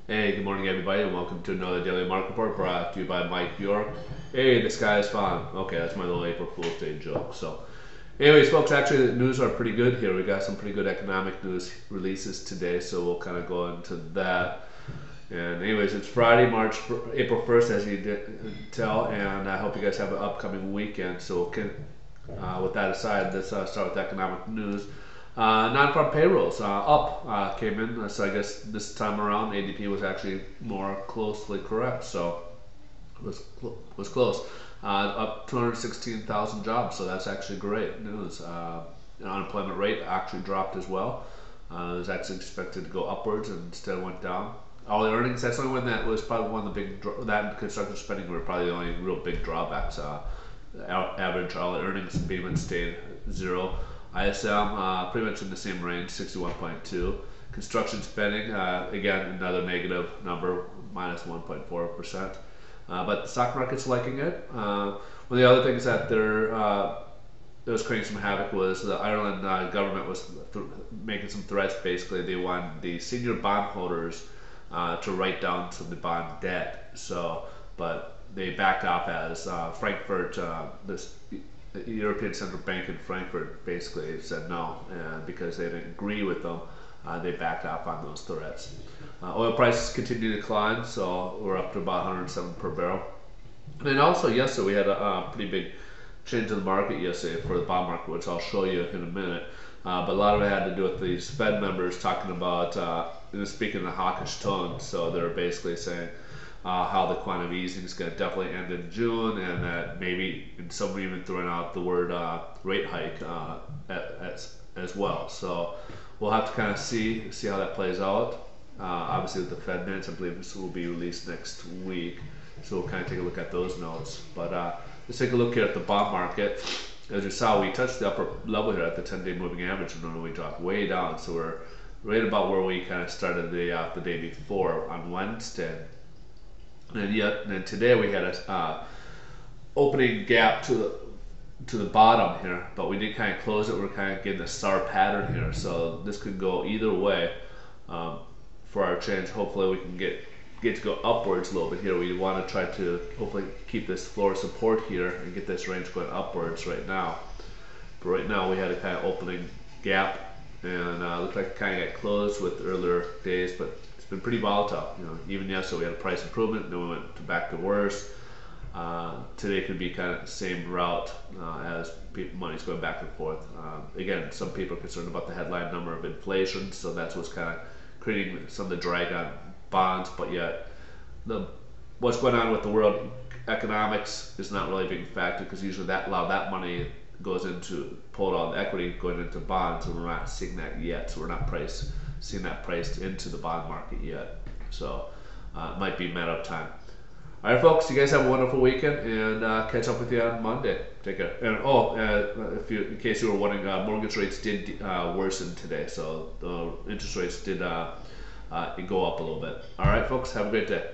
Hey, good morning, everybody, and welcome to another daily market report brought to you by Mike Bjork. Hey, the sky is falling. Okay, that's my little April Fool's Day joke. Anyways, folks, actually, the news are pretty good here. We got some pretty good economic news releases today, so we'll kind of go into that. And anyways, it's Friday, April 1st, as you did tell, and I hope you guys have an upcoming weekend. With that aside, let's start with economic news. Non-farm payrolls up came in, so I guess this time around ADP was actually more closely correct. So it was close. Up 216,000 jobs, so that's actually great news. The unemployment rate actually dropped as well. It was actually expected to go upwards and instead went down. All the earnings, that's the only one that was probably one of the big, that and construction spending were probably the only real big drawbacks. Average all the earnings and payment stayed zero. ISM pretty much in the same range, 61.2. Construction spending, again, another negative number, minus 1.4%. But the stock market's liking it. One of the other things that was creating some havoc was the Ireland government was making some threats. Basically, they wanted the senior bondholders to write down some of the bond debt. But they backed off as Frankfurt, this European Central Bank in Frankfurt basically said no, and because they didn't agree with them, they backed off on those threats. Oil prices continue to climb, so we're up to about 107 per barrel. And also yesterday we had a pretty big change in the market yesterday for the bond market, which I'll show you in a minute. But a lot of it had to do with these Fed members talking about, speaking in a hawkish tone. So they're basically saying how the quantitative easing is going to definitely end in June, and that maybe, and some even throwing out the word rate hike as well. So we'll have to kind of see how that plays out. Obviously, with the Fed minutes, I believe this will be released next week, so we'll kind of take a look at those notes. But let's take a look here at the bond market. As you saw, we touched the upper level here at the 10-day moving average, and then we dropped way down. So we're right about where we kind of started the day before on Wednesday. And then today we had a opening gap to the bottom here, but we did kind of close it. We're kind of getting the star pattern here, so this could go either way for our change. Hopefully we can get to go upwards a little bit here. We want to try to hopefully keep this floor support here and get this range going upwards right now. But right now we had a kind of opening gap, and looked like it kind of got closed with earlier days, but it's been pretty volatile. Even yesterday we had a price improvement, then we went back to worse. Today could be kind of the same route as money's going back and forth. Again, some people are concerned about the headline number of inflation, so that's what's kind of creating some of the drag on bonds. But yet, what's going on with the world economics is not really being factored, because usually a lot of that money goes into pulled out the equity going into bonds, and we're not seeing that yet. So we're not seeing that priced into the bond market yet. So it might be a matter of time. All right, folks, you guys have a wonderful weekend, and catch up with you on Monday. Take care. And in case you were wondering, mortgage rates did worsen today, so the interest rates did go up a little bit. All right, folks, have a great day.